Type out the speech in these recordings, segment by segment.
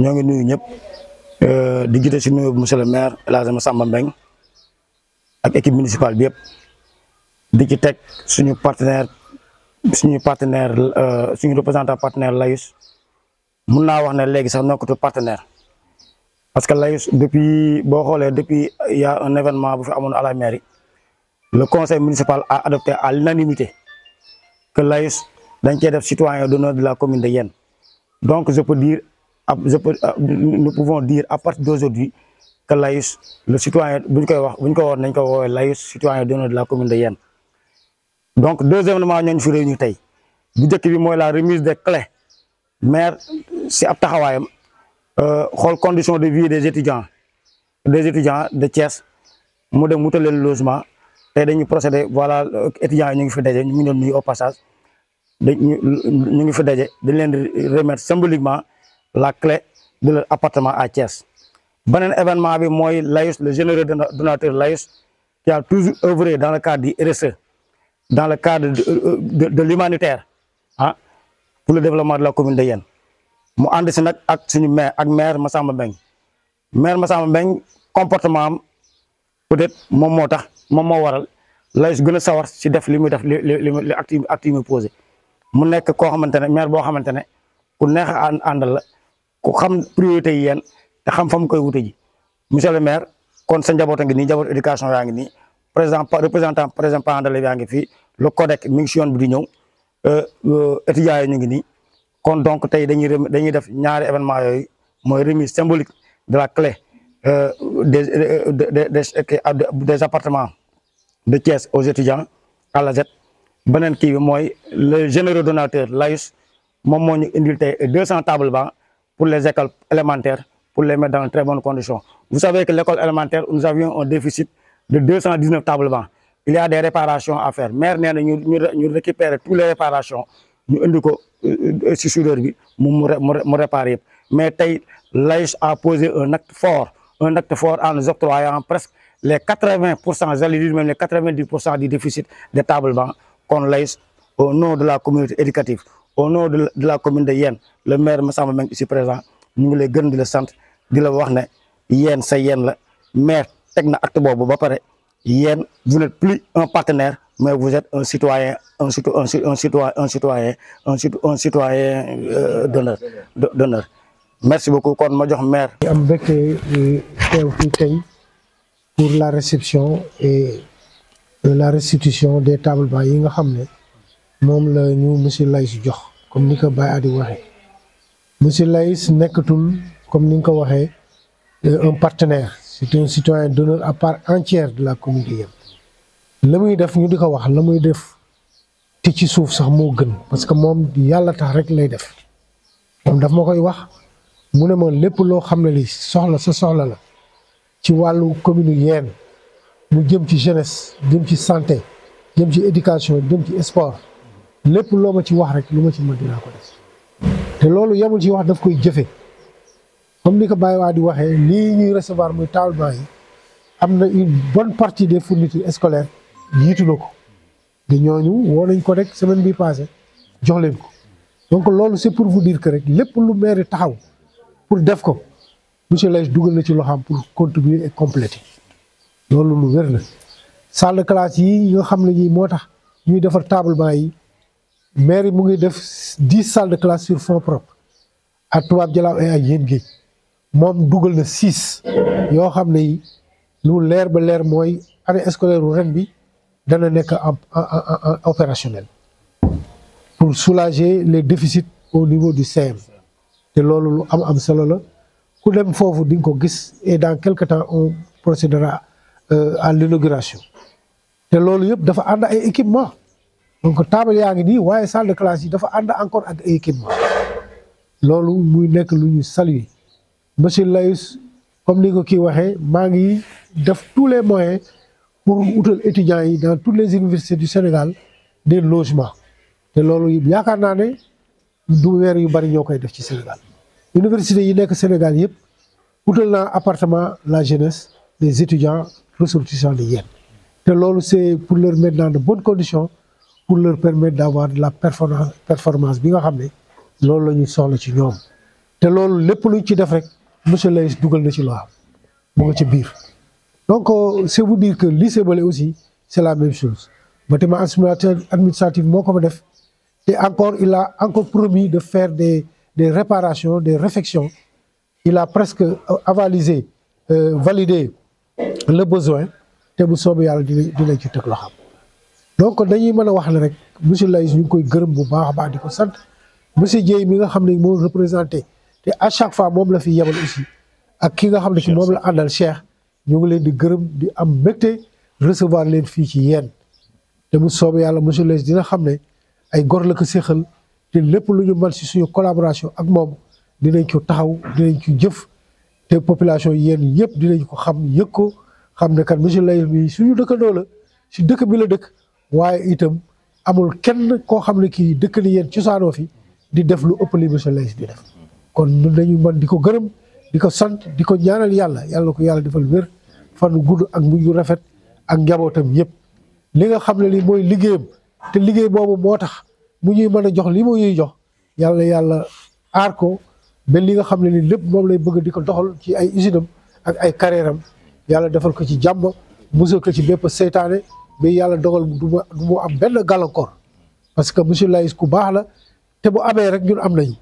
ñoo ngi nuyu ñëpp di jiite si nuyu monsieur le maire El Hadj Massamba Mbengue ak équipe municipale bi yëpp di ci teg suñu représentant partenaire Layus mun naa wax ne léegi sax nekkatu partenaire parce que Layus depuis boo xoolee depuis il y a un événement bu fi amoon à la mairie le conseil municipal a adopté à l'unanimité que Layus dañ cee def citoyen d'honneur de la commune de Yène. Donc nous pouvons dire à partir d'aujourd'hui que Layus le citoyen buñ ko wax nañ ko woowee Layus citoyen d'honneur de la commune de Yène. Donc deuxièmement ñooñu fi réunir tey bu njëkk bi mooy la remise des clés maire si ab taxawaayam xool condition de vie des étudiants de Thiès mu dem wutal leen logement tey dañuy procéder voilà étudiants yi ñu ngi fi daje ñu ngi doon nuyu au passage ñu ngi fi daje dañ leen di remettre symboliquement la clé de leur appartement à Thiès. Beneen événement bi mooy Layus le généreux donateur Layus qui a toujours œuvré dans le cadre du RSE dans le cadre de l'humanitaire pour le développement de la commune de Yène mu ànd si nag ak suñu maire Massamba Mbengue comportement am peut-être moom moo waral Layus gën a sawar si def li muy def li acte yi muy posé mu nekk koo xamante ne maire boo xamante ne ku neex a àndal la ku xam priorité yi Yène te xam fa mu koy wute ji monsieur le maire kon sa njaboot a ngi nii njaboot éducation yaa ngi nii représentant parent d'élèves yaa ngi fii le CODEC mi ngi si yoon bi di ñëw étudiants yi ñu ngi nii kon donc tey dañuy def ñaari événement yooyu mooy remise symbolique de la clé des appartements de Thiès aux étudiants à la Z. Beneen kii bi mooy le généreux donateur Layus moom moo ñu indil tey 200 tables bancs pour les écoles élémentaires pour les mettre dans de très bonnes conditions. Vous savez que l'école élémentaire nous avions un déficit de 219 tables bancs. Il y a des réparations à faire maire nee na ñu récupérer toutes les réparations ñu indi ko si soudeur bi mu réparer yëpp mais tey Layus a posé un acte fort en nous octroyant presque les 80%, j'allais dire même les 90% du déficit des tables bancs kon Layus au nom de la communauté éducative au nom de la commune de Yène le maire Massamba Mbengue ici présent ñu ngi lay gën di la sant di la wax ne Yène sa Yène la maire teg na acte boobu ba pare Yène vous n'êtes plus un partenaire mais vous êtes un citoyen d'honneur. Merci beaucoup kon ma jox maire. am mbégte teew fii tey pour la réception et la restitution des tables bancs yi nga xam ne moom la ñu monsieur Layus jox comme ni ko Baye Adi waxee monsieur Layus nekkatul comme ni nga ko waxee un partenaire c'est un citoyen d'honneur à part entière de la commune de Yène la muy def ñu di ko wax la muy def te ci suuf sax moo gën parce que moom yàlla tax rek lay def moom daf ma koy wax mu ne ma lépp loo xam ne li soxla la ci wàllu commune Yène mu jëm ci jeunesse jëm ci santé jëm ci éducation jëm ci sport lépp loo ma ci wax rek lu ma ci mën dinaa ko def te loolu yemul ci wax daf koy jëfe comme ni ko Baye waa di waxee lii ñuy recevoir muy table bancs yi am na une bonne partie des fournitures scolaires jiitu na ko te ñooñu woo nañ ko rek semaine bi passée jox leen ko donc loolu c'est pour vous dire que rek lépp lu maire taxaw pour def ko monsieur Layus dugal na ci loxoom pour contribuer et compléter loolu lu wér la salle de classe yi nga xam ne ñi moo tax ñuy defar table bancs yi maire yi mu ngi def 10 salles de classe sur fonds propres à Toubab Dialaw et à Yène Guèye moom dugal na 6 yoo xam ne yi lu leer ba leer mooy année scolaire ren bi dana nekk en opérationnel pour soulager les déficits au niveau du CM te loolu lu am solo la ku dem foofu di nga ko gis et dans quelque temps on procédera à l'inauguration te loolu yëpp dafa ànd ay équipement donc table yaa ngi nii waaye salle de classe yi dafa ànd encore ak ay équipement loolu muy nekk lu ñu saluer monsieur Layus comme ni ko kii waxee maa ngi def tous les moyens pour utal étudiants yi dans toutes les universités du Sénégal des logements te loolu yaakaar naa ne du weer yu bari ñoo koy def ci Sénégal université yi nekk Sénégal yëpp utal naa appartement la jeunesse des étudiants ressortissants de Yène te loolu c'est pour leur mettre dans de bonnes conditions pour leur permettre d'avoir de la performance bi nga xam ne loolu la ñuy soxla ci ñoom te loolu lépp luñ ci def rek monsieur Layes dugal na ci loo xam mu nga ci biir. donc c'est vous dire que lycée Bale aussi c'est la même chose bâtiment administratif moo ko fa def te encore il a encore promis de faire des réparations des réfections. Il a presque avalisé validé le besoin te bu soobee yàlla dina ci teg loo xam donc dañuy mën a wax ne rek monsieur Layes ñu ngi koy gërëm bu baax a baax di ko sant monsieur Dieye mi nga xam ne moo représenté te à chaque fois moom la fi yebal aussi ak ki nga xam ne ci moom la àndal Cheikh ñu ngi leen di gërëm di am mbégte recevoir leen fii ci yéen te bu soobee yàlla monsieur Layes dina xam ne ay gor la ko séqal te lépp lu ñu mën si suñu collaboration ak moom dinañ ko taxaw dinañ ko jëf te population yéen yëpp dinañ ko xam yëg ko xam ne kat monsieur Layes bi suñu dëkkandoo la si dëkk bi la dëkk waaye itam amul kenn koo xam ne kii dëkk ni yéen cosaanoo fi di def lu ëpp li monsieur Layes di def kon ñun dañu mën di ko gërëm di ko sant di ko ñaanal yàlla ko yàlla defal wér fan gudd ak mujj gu rafet ak njabootam yëpp li nga xam ne li mooy liggéeyam te liggéey boobu moo tax mu ñuy mën a jox li mu ñuy jox yàlla aar ko ba li nga xam ne ni lépp moom lay bëgg di ko doxal ci ay usine am ak ay carrière am yàlla defal ko ci jàmm musal ko ci bépp seytaane ba yàlla dogal du mu am benn gàllankoor parce que monsieur Layes ku baax la te bu amee rek ñun am nañu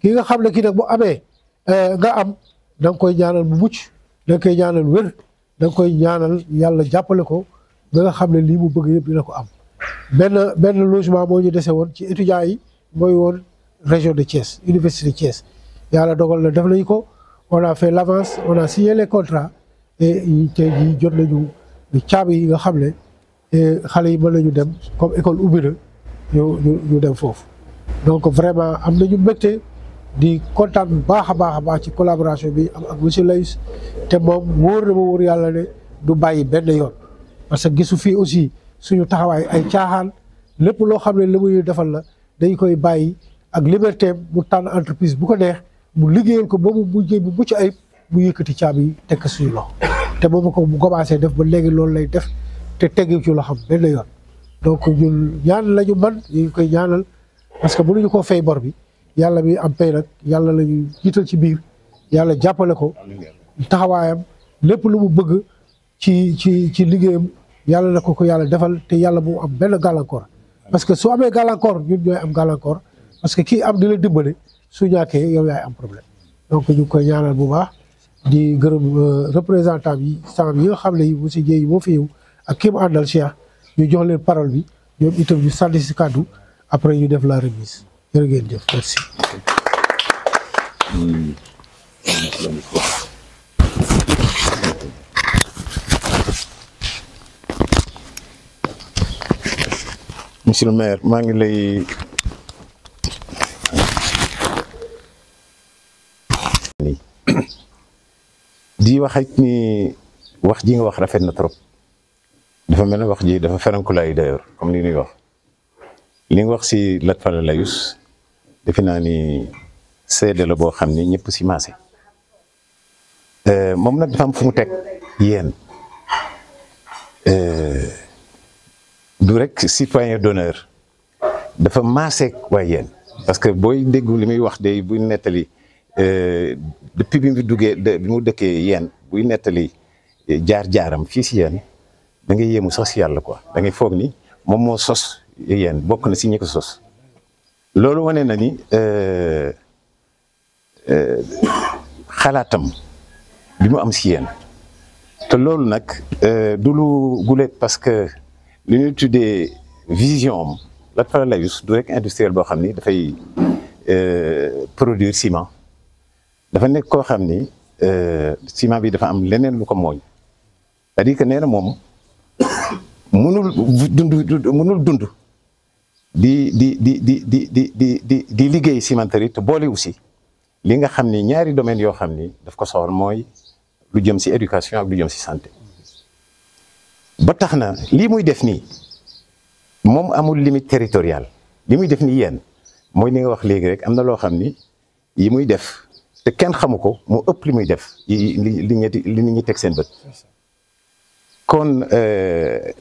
ki nga xam ne kii nag bu amee nga am da nga koy ñaanal mu mucc da nga koy ñaanal wér da nga koy ñaanal yàlla jàppale ko ba nga xam ne lii mu bëgg yëpp dina ko am benn logement moo ñu dese woon ci étudiants yi mooy woon région de Thiès université de Thiès yàlla dogal na def nañu ko on a fait l'avance on a signé les contrats et tey jii jot nañu caabi yi nga xam ne xale yi mën nañu dem comme école ubbi na ñu dem foofu donc vraiment am nañu mbégte di kontaan bu baax a baax ci collaboration bi am ak monsieur Layes te moom wóor na ma wóor yàlla ne du bàyyi benn yoon parce que gisu fii aussi suñu taxawaay ay caaxaan lépp loo xam ne li muy defal la dañ koy bàyyi ak liberté mu tànn entreprise bu ko neex mu liggéeyal ko ba mu mujjee bu mucc ayib mu yëkkati caabi yi tekk suñu loxo te moom ko mu commencé def ba léegi loolu lay def te teggu ci loo xam benn yoon donc ñun ñaan lañu man ñu ngi koy ñaanal parce que mënuñu koo fay bor bi yàlla mi am pay nag yàlla la ñu jiital ci biir yàlla jàppale ko taxawaayam lépp lu mu bëgg ci liggéeyam yàlla na ko yàlla defal te yàlla bu am benn gàllankoor parce que su amee gàllankoor ñun ñooy am gàllankoor parce que kii am di la dimbale su ñàkkee yow yaay am problème donc ñu ngi koy ñaanal bu baax di gërëm représentant yi sang yi nga xam ne monsieur Dieye moo fi yow ak ki mu àndal Cheikh ñu jox leen parole bi ñoom itam ñu sànni si kàddu après ñu def la remise jërë ngeen jëf merci. Monsieur le maire maa ngi lay di wax ak ni wax ji nga wax rafet na trop dafa mel ne wax ji dafa ferankulaayu d'ailleurs comme li ñuy wax li nga wax si Lat Fala Layus defe naa ni seede la boo xam ni ñëpp si maase moom nag dafa am fu mu teg yéen du rek citoyen d'honneur dafa maaseeg waa yéen parce que booy déggu li muy wax de buy nettali depuis bi mu duggee bi mu dëkkee yéen buy nettali jaar-jaaram fii si yéen da ngay yéemu sax si yàlla quoi da ngay foog ni moom moo sos yéen bokk na si ñi ko sos loolu wane na ni xalaatam bi mu am si yéen te loolu nag du lu gulet parce que li ñuy tuddee vision am Lat Fala Layus du rek industriel boo xam ni dafay produire ciment dafa nekk koo xam ni ciment bi dafa am leneen lu ko mooñ c'est-à-dire que nee na moom mënul dund di liggéey cimenterie te boole aussi li nga xam ni ñaari domaines yoo xam ni daf ko soxal mooy lu jëm si éducation ak lu jëm si santé ba tax na lii muy def nii moom amul limite territoriale li muy def nii yéen mooy li nga wax léegi rek am na loo xam ni yi muy def te kenn xamu ko moo ëpp li muy def li nit ñi teg seen bët kon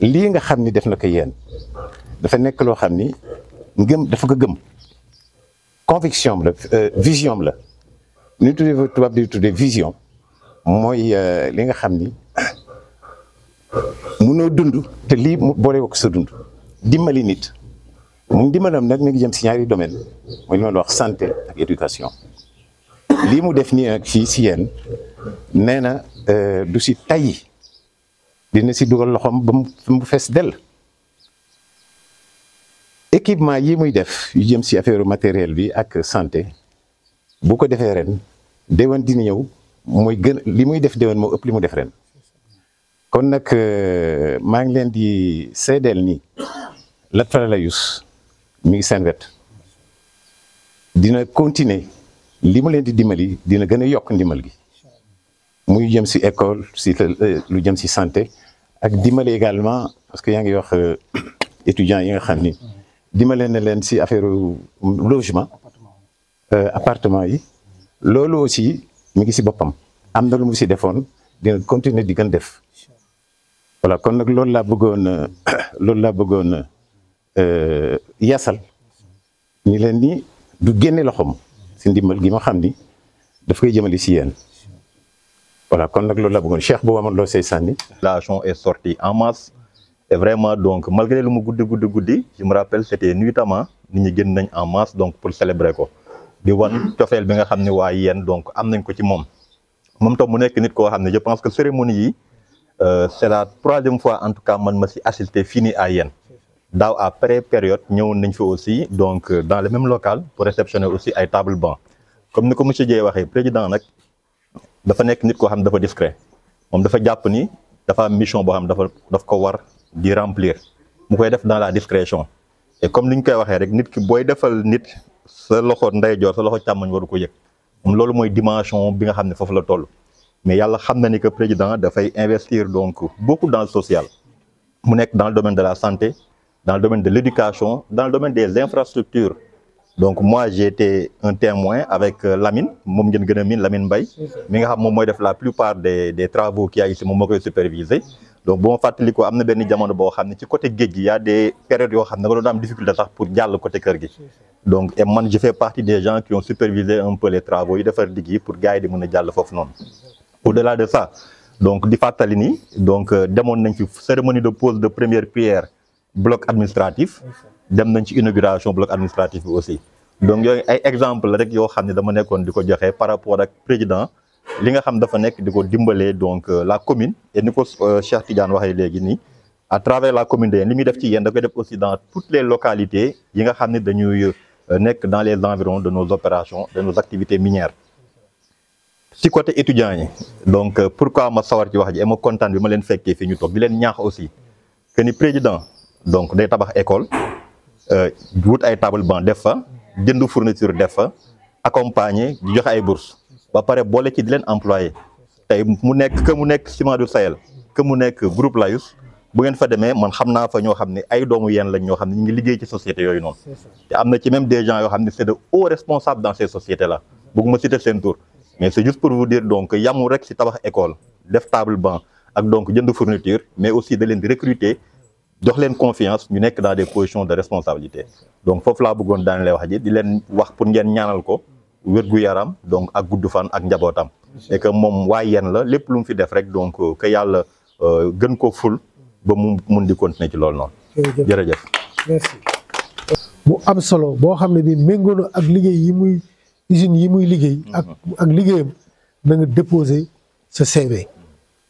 lii nga xam ni def na ko yéen dafa nekk loo xam ni ngëm dafa ko gëm conviction la vision la ñu tuddee tubaab di tuddee vision mooy li nga xam ni mënoo dund te lii mu boole ko sa dund dimbali nit mu dimbalam nag mi ngi jëm si ñaari domaine mooy li ma wax santé ak éducation lii mu def nii nag fii si yéen nee na du si tayyi dina si dugal loxoom ba mu fees dell équipement yi muy def yu jëm si affaire matériel bi ak santé bu ko defee ren déwén dina ñëw mooy gën li muy def déwén moo ëpp li mu def ren kon nag maa ngi leen di seedeel ni Lat Fara Layus mi ngi seen wet dina continuer li mu leen di dimbali dina gën a yokk ndimbal gi muy jëm si école si lu jëm si santé ak dimbali également parce que yaa ngi wax étudiants yi nga xam ni dimbale na leen si affaire logement appartement yi loolu aussi mi ngi si boppam am na lu mu si defoon dina continuer di gën def voilà kon nag loolu laa bëggoon yasal ni leen ni du génne loxoom si ndimbal gi ma xam ni daf koy jëmali si yéen voilà kon nag loolu laa bëggoon Cheikh boobu amoon loo say sànni. La population est sortie en masse et vraiment donc malgré lu mu guddi je me rappelle c'était nuitamment nit ñi génn nañ en masse donc pour célébrer ko di wan cofeel bi nga xam ne waa yéen donc am nañ ko ci moom tam mu nekk nit koo xam ne je pense que cérémonie yi c'est la 3e fois en tout cas man ma si assisté fii nii à yéen daaw à période ñëwoon nañ fi aussi donc dans le même local pour réceptionner aussi ay table banc comme ni ko monsieur Dieye waxee président nag dafa nekk nit koo xam ne dafa discret moom dafa jàpp ni dafa am mission boo xam daf ko war di remplir mu koy def dans la discrétion et comme ni ñu koy waxee rek nit ki booy defal nit sa loxo ndeyjoor sa loxo càmmoñ waru ko yëg moom loolu mooy dimension bi nga xam ne foofu la toll mais yàlla xam na ni que président dafay investir donc beaucoup dans le social mu nekk dans le domaine de la santé dans le domaine de l'éducation dans le domaine des infrastructures donc moi j'ai été un témoin avec Lamine moom ngeen gën a miin Lamine Mbaye mi nga xam moom mooy def la plupart des travaux qui a ici moom moo koy superviser donc bu ma fàttali ko am na benn jamono boo xam ne ci côté géej gi y a des périodes yoo xam ne nga doon am difficulté sax pour jàll côté kër gi donc et man je fais partie des gens qui ont supervisé un peu les travaux yi defar digg yi pour gars yi di mën a jàll foofu noonu au-delà de ça donc di fàttali ni donc demoon nañ fi cérémonie de pose de première pierre bloc administratif dem nañ ci inauguration bloc administratif bi aussi donc yooyu ay exemple la rek yoo xam ne dama nekkoon di ko joxe par rapport ak président li nga xam dafa nekk di ko dimbalee donc la commune et ni ko Cheikh Tidiane waxee léegi nii à travers la commune de Yène li muy def ci Yène da koy def aussi dans toutes les localités yi nga xam ne dañuy nekk dans les environs de nos opérations de nos activités minières ci côté étudiants yi donc pourquoi ma sawar ci wax ji et ma kontaan bi ma leen fekkee fii ñu toog di leen ñaax aussi que ni président donc day tabax école wut ay table banc def fa jënd fourniture def fa accompagner di joxe ay bourses ba pare boole ci di leen employé tey mu nekk Ciment du Sahel que mu nekk groupe Layus bu ngeen fa demee man xam naa fa ñoo xam ne ay doomu yéen lañ ñoo xam ne ñu ngi liggéey ci société yooyu noonu te am na ci même des gens yoo xam ne c'est de hauts responsables dans ces sociétés là bëgguma citer seen tour mais c'est juste pour vous dire donc yamul rek ci tabax école def table banc ak donc jënd fourniture mais aussi da leen di recruter jox leen confiance ñu nekk dans des positions de responsabilité donc foofu laa bëggoon daan lay wax ji di leen wax pour ngeen ñaanal ko wér-gu-yaram donc ak gudd fan ak njabootam et que moom waa Yène la lépp lu mu fi def rek donc que yàlla gën ko ful ba mu mun di continuer ci loolu noonu. jërëjëf merci. bu am solo boo xam ne bi méngoo na ak liggéey yi muy usines yi muy liggéey. ak liggéeyam na nga déposer sa CV.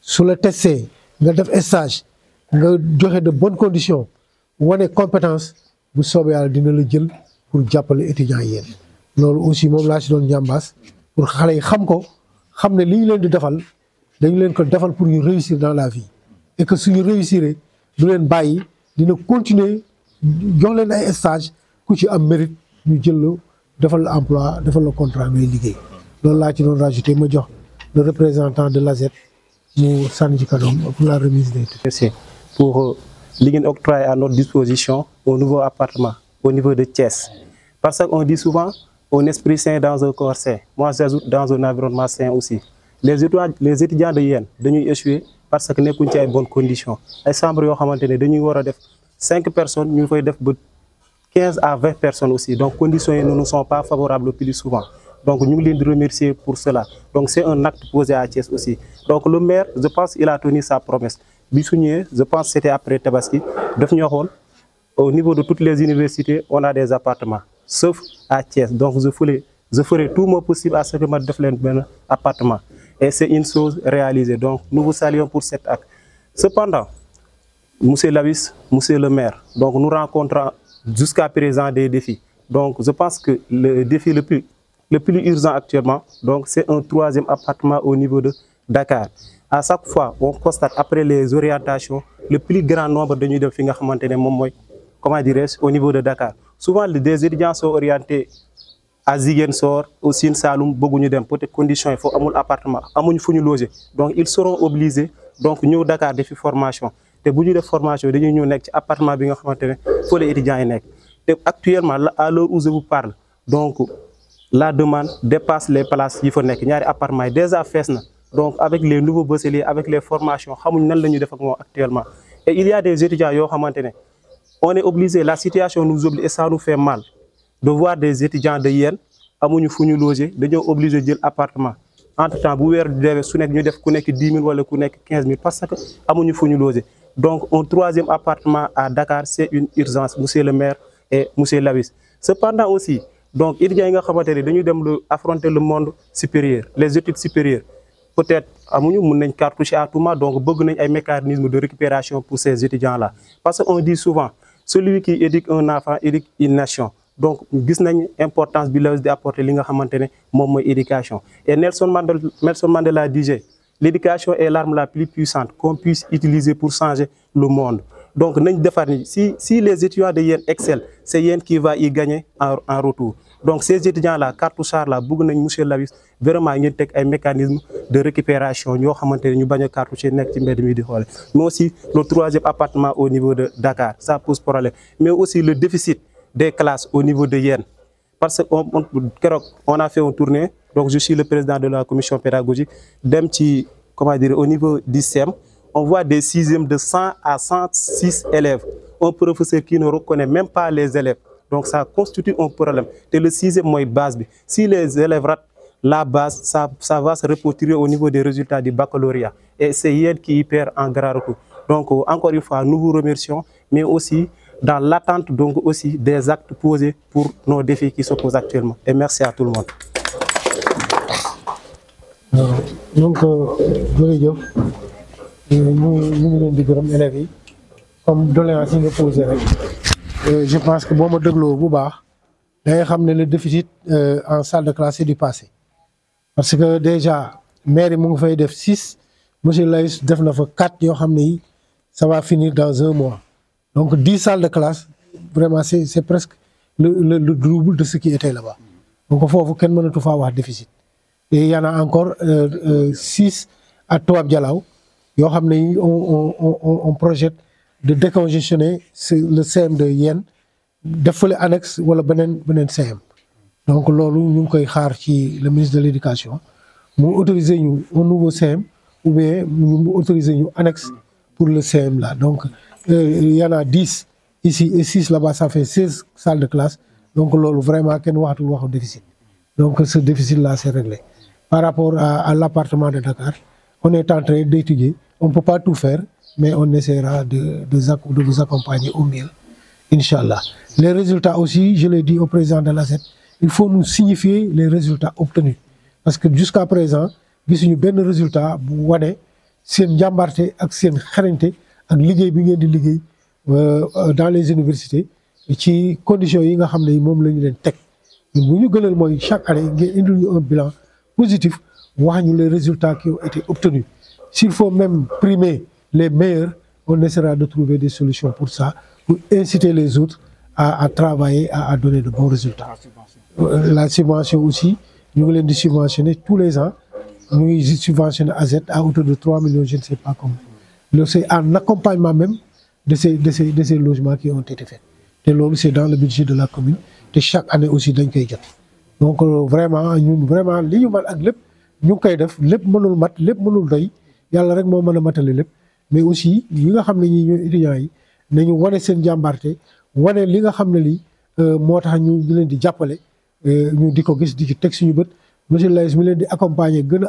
su la testé nga def stage nga joxe de bonnes conditions wane compétence bu soobee yàlla dina la jël pour jàppale étudiants yi. loolu aussi moom laa si doon njàmbaas pour xale yi xam ko xam ne li ñu leen di defal dañu leen ko defal pour ñu réussir dans la vie et que suñu réussir du leen bàyyi dina continuer jox leen ay stage ku ci am mérite ñu jël la defal la emploi defal la contrat ngay liggéey loolu laa ci doon rajouter ma jox le représentant de l'ASET mu sànni ci kàddoom pour la remise des titres. Merci pour li ngeen octroyer à notre disposition au nouveau appartement au niveau de Thiès parce qu'on dit souvent un esprit sain dans un corps sain. Moi, j'ajoute dans un environnement sain aussi. Les étudiants de Yène dañuy échouer parce que nekkuñ ci ay bonnes conditions. ay chambres yoo xamante ne dañuy war a def 5 personnes ñu koy def ba 15 à 20 personnes aussi donc conditions yi ne nous sont pas favorables le plus souvent Donc nous les remercier pour cela. Donc c'est un acte posé à Thiès aussi. Donc le maire, je pense qu'il a tenu sa promesse. Bissounier, je pense que c'était après Tabaski. Au niveau de toutes les universités, on a des appartements, sauf à Thiès. Donc je ferai tout mon possible à ce que je fasse un appartement. Et c'est une chose réalisée. Donc nous vous saluons pour cet acte. Cependant, Monsieur Lavis, Monsieur le maire, donc nous rencontrons jusqu'à présent des défis. Donc je pense que le défi le plus urgent actuellement, donc c'est un 3e appartement au niveau de Dakar. À chaque fois, on constate après les orientations, le plus grand nombre de nuits de filles comment dirais-je, au niveau de Dakar. Souvent, des étudiants sont orientés à Ziguinchor, au Sine Saloum, peut-être conditions, il faut un appartement, il faut loger. Donc ils seront obligés, donc nous Dakar des formations. Et si de formation, nous avons un appartement pour les étudiants. Actuellement, à l'heure où je vous parle, donc la demande dépasse les places qu'il faut. Il y a des appartements déjà faits. Donc avec les nouveaux bacheliers, avec les formations, actuellement. Et il y a des étudiants qui on est obligé, la situation nous oblige et ça nous fait mal de voir des étudiants de Yen, amuñu fuñu loger, dañoo obligé jël appartement. Entre temps, bu weer déwé su nek ñu def ku nek 10 000 wala ku nek 15 000 parce que amuñu fuñu loger. Donc un 3e appartement à Dakar, c'est une urgence, monsieur le maire et monsieur Lavis. Cependant aussi, donc étudiants yi nga xamantene dañu dem affronter le monde supérieur, les études supérieures. Peut-être amuñu mën nañ cartoucher à tout moment, donc bëgg nañ ay mécanismes de récupération pour ces étudiants là. Parce qu'on dit souvent celui qui éduque un enfant éduque une nation. Donc, nous avons l'importance d'apporter l'éducation. Et Nelson Mandela disait, l'éducation est l'arme la plus puissante qu'on puisse utiliser pour changer le monde. Donc, si les étudiants de Yen excellent, c'est Yen qui va y gagner en retour. Donc, ces étudiants-là, cartoucheurs-là, monsieur Lavis, vraiment, il y a un mécanisme de récupération. Mais aussi, le 3e appartement au niveau de Dakar, ça pose problème. Mais aussi le déficit des classes au niveau de Yen. Parce qu'on a fait une tournée, donc je suis le président de la commission pédagogique, au niveau du SEM, on voit des 6e de 100 à 106 élèves. Un professeur qui ne reconnaît même pas les élèves. Donc ça constitue un problème. Et le 6e mois base, si les élèves ratent la base, ça va se reporter au niveau des résultats du baccalauréat. Et c'est Yen qui y perd en grand recours. Donc encore une fois, nous vous remercions, mais aussi dans l'attente donc aussi des actes posés pour nos défis qui se posent actuellement. Et merci à tout le monde. Donc, comme doléance nga posé rek je pense que boo ma dégloo bu baax da ngay xam ne le déficit en salle de classe c'est du passé parce que déjà maire yi mu ngi fay def 6 monsieur Laïs def na fa 4 yoo xam ne yi ça va finir dans 1 mois donc 10 salles de classe vraiment c'est presque le double de ce qui était là-bas donc foofu kenn mënatu faa wax déficit et il y en a encore 6 à Toubab Dialaw yoo xam ne yi on projette de décongestionner le CM de Yen def fële annexe wala beneen CM donc loolu ñu ngi koy xaar ci le ministre de l'éducation mu autoriser ñu un nouveau CM ou bien mu autoriser ñu annexe pour le CM là donc il y en a 10 ici et 6 là-bas ça fait 16 salles de classe donc loolu vraiment kenn waxatul waxu déficit donc ce déficit là c'est réglé par rapport à l'appartement de Dakar on est en train d'étudier on ne peut pas tout faire mais on essaiera de vous accompagner au mieux, Inch'Allah. Les résultats aussi, je l'ai dit au président de l'ASET, il faut nous signifier les résultats obtenus. Parce que jusqu'à présent, nous avons bien résultat pour c'est une jambarte ak seen xarañte ak liggéey bi ngeen di liggéey dans les universités ci conditions yi nga xam ne moom la ñu leen teg bu ñu gënal mooy chaque année ngeen indil ñu un bilan positif wax ñu les résultats qui ont été obtenus. S'il faut même primer les meilleurs, on essaiera de trouver des solutions pour ça, pour inciter les autres à travailler, à donner de bons résultats. La subvention aussi, nous voulons subventionner tous les ans. Nous subventionnons AZ à hauteur de 3 millions, je ne sais pas comment. C'est un accompagnement même de ces logements qui ont été faits. Et là, c'est dans le budget de la commune. Et chaque année aussi, nous avons. Donc vraiment, nous vraiment, li ñu man ak lépp ñu koy def lépp mënul mat lépp mënul doy yàlla rek moo mën a matale lépp. Mais aussi ñi nga xam ne ñi ñooy étudiants yi nañu wane seen jàmbarte wane li nga xam ne lii moo tax ñu leen di jàppale ñu di ko gis di ci teg suñu bët monsieur Layus mi leen di accompagner gën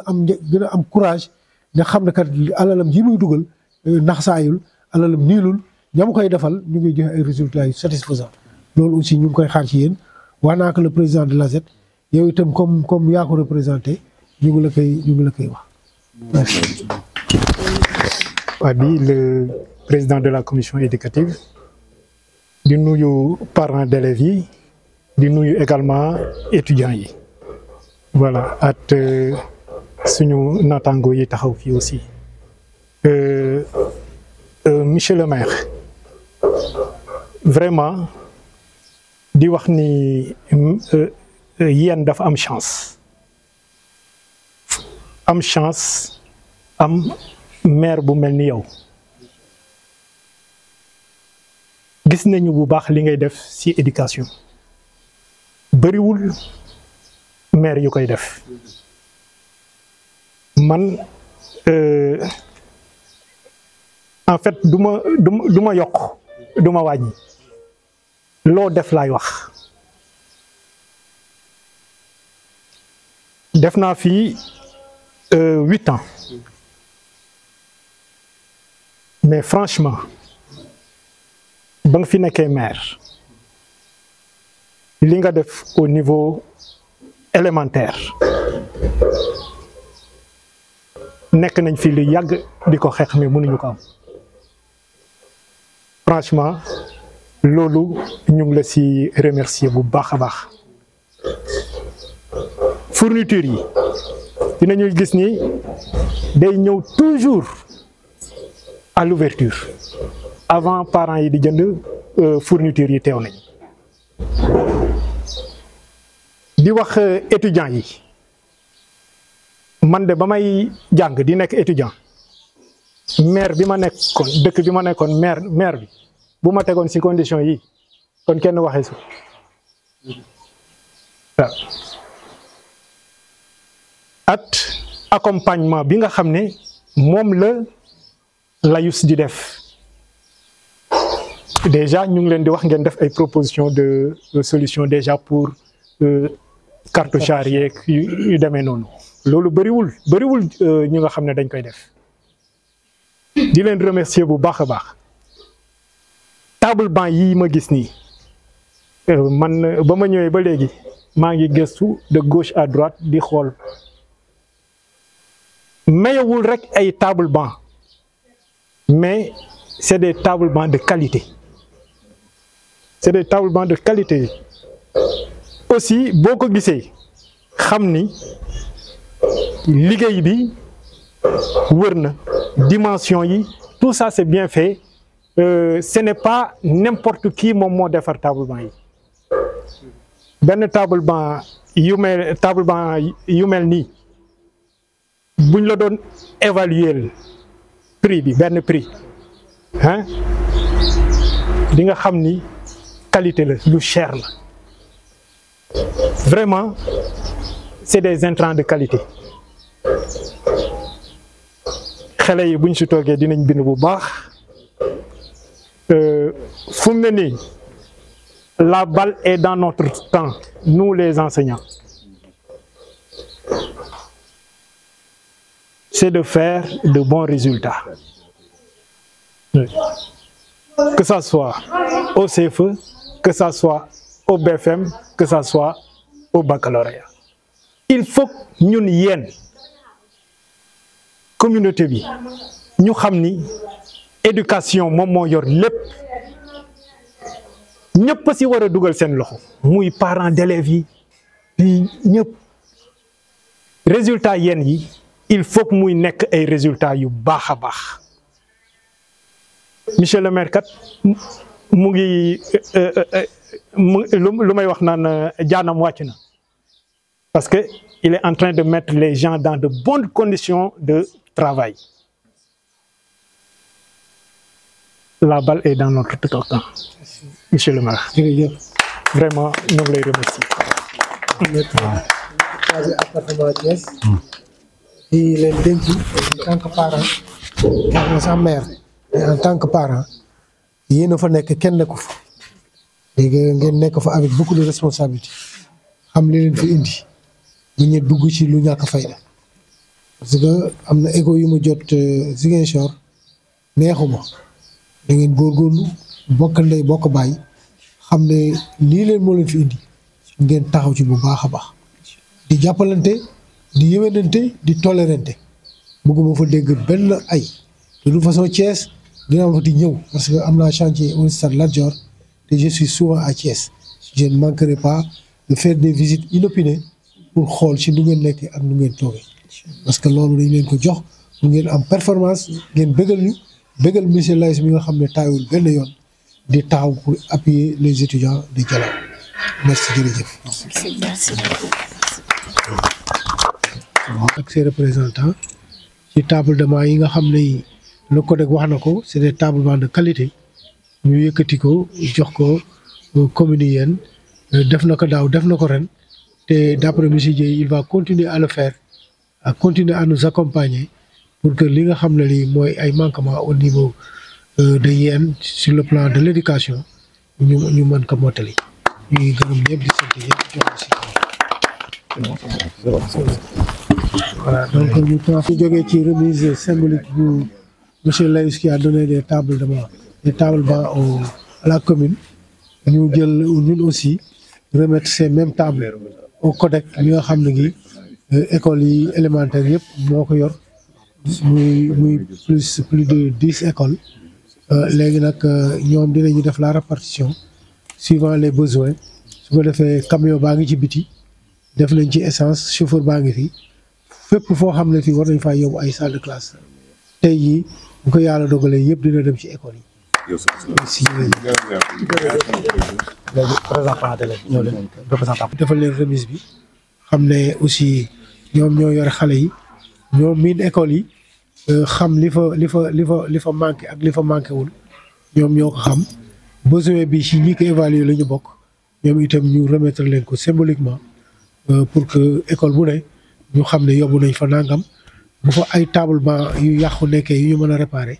a am courage nga xam ne kat alalam ji muy dugal nax saayul alalam niilul ñam koy defal ñu ngi joxe ay résultats yu satisfaisant loolu aussi ñu ngi koy xaar ci yéen wax naa ko le président de l'ASET yow itam comme yaa ko représenté ñu ngi la koy wax merci. Wadi, le président de la commission éducative, di nuyu parents d'élèves yi di nuyu également étudiants yi voilà at suñu naataango yi taxaw fii aussi monsieur le maire vraiment di wax ni yéen dafa am chance am maire bu mel ni yow gis nañu bu baax li ngay def ci éducation bariwul maire yu koy def man en fait du ma yokk du ma wàññi loo def laay wax def naa fii 8 ans mais franchement ba nga fi nekkee maire li nga def au niveau élémentaire nekk nañ fi lu yàgg di ko xeex mais mënuñu ko am franchement loolu ñu ngi la ci remercier bu baax a baax fourniture yi dinañuy gis ni day ñëw toujours à l'ouverture avant parents yi di jënd fourniture yi teew nañ di wax étudiants yi man de ba may jàng di nekk étudiant maire bi ma nekkoon dëkk bi ma nekkoon maire bi bu ma tegoon ci condition yi kon kenn waxee su waaw at accompagnement bi nga xam ne moom la Layus di def déjà ñu ngi leen di wax ngeen def ay proposition de solution déjà pour cartouchage yeeg yu demee noonu loolu bëriwul ñu nga xam ne dañ koy def di leen remercier bu baax a baax table banc yi ma gis nii man ba ma ñëwee ba léegi maa ngi gëstu de gauche à droite di xool mayewul rek ay table banc mais c'est des table bancs de qualité c'est des table bancs de qualité aussi boo ko gisee xam ni liggéey bi wër na dimension yi tout ça c'est bien fait ce n'est pas n'importe qui moom moo defar table banc yi benn table banc yu mel nii buñ la doon évaluer prix bi benn prix hein di nga xam ni qualité la lu cher la vraiment c'est des intrants de qualité xale yi buñ si toogee dinañ bind bu baax fu mu ne nii la balle est dans notre camp nous les enseignants c'est de faire de bons résultats que ça soit au CFE que ça soit au BFM que ça soit au baccalauréat il faut ñun yéen communauté bi ñu xam ni éducation moom moo yor lépp ñëpp si war a dugal seen loxo muy parents d'élèves yi puis ñëpp résultats yéen yi il faut que muy nekk ay résultats yu baax a baax monsieur le maire kat mu ngi lu may wax naan jaanam wàcc na parce que il est en train de mettre les gens dans de bonnes conditions de travail. La balle est dans notre camp. Monsieur le maire. Vraiment, nous les remercions. Il est en tant que parent, sa mère, en tant que parent, il ne faut que quelqu'un ne soit avec beaucoup de responsabilités. xam li leen fi indi bu ñu dugg ci lu ñàkk fayda parce que am na écho yu ma jot Ziguinchor neexuma da ngeen góorgóorlu bokk ndey bokk bàyyi xam ne lii leen moo leen fi indi ngeen taxaw ci bu baax a baax di jàppalante di yéwénante di tolérante bëgguma fa dégg benn ay de toute façon Thiès dina ma fa di ñëw parce que am naa chantier au stade Lat Dior te je suis souvent à Thiès je ne manquerai pas de faire des visites inopinées pour xool ci nu ngeen nekk ak nu ngeen toogee parce que loolu dañ leen ko jox mu ngeen am performance ngeen bëggal ñu bëggal monsieur Layes mi nga xam ne taayul benn yoon di taxaw pour appuyer les étudiants de Dialaw merci jërëjëf. ak ses représentants ci tablement yi nga xam ne le codec wax na ko c'est des tablements de qualité ñu yëkkati ko jox ko communes yi yéen def na ko daaw def na ko ren te d'après monsieur Dieye il va continuer à le faire à continuer à nous accompagner pour que li nga xam ne lii mooy ay manquements au niveau de yéen sur le plan de l'éducation ñu mën ko mottali ñuy gërëm ñëpp di sant ñëpp jox voilà donc ñu jógee ci remise symbolique bu monsieur Layus qui a donné des tables bancs à la commune ñu jël ñun aussi remettre ces mêmes tables au codec mi nga xam ne gi écoles yi élémentaires yëpp moo ko yor muy plus de 10 écoles léegi nag ñoom dinañu def la répartition suivant les besoins su ko defee camion baa ngi ci biti def nañ ci essence chauffeur baa ngi fi fépp foo xam ne fii war nañ faa yóbbu ay salle de classe tey jii bu ko yàlla dogalee yëpp dina dem ci école yi. si defal leen remise bi xam ne aussi ñoom ñoo yore xale yi ñoom miin école yi xam li fa manqué ak li fa manqué wul ñoom ñoo ko xam besoin bi ci ñi ko évaluer la ñu bokk ñoom itam ñu remettre leen ko symboliquement pour que école bu ne ñu xam ne yóbbu nañ fa nangam bu fa ay table banc yu yàqu nekkee yu ñu mën a réparer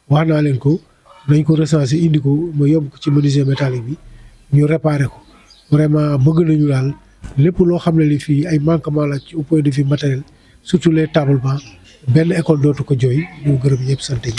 wax naa leen ko nañ ko recenser indi ko ma yóbbu ko ci menuisier métallique bi ñu réparer ko vraiment bëgg nañu daal lépp loo xam ne li fii ay manquement la ci au point de vue matériel surtout les table banc benn école dootu ko jooy ñu gërëm ñëpp sant ñi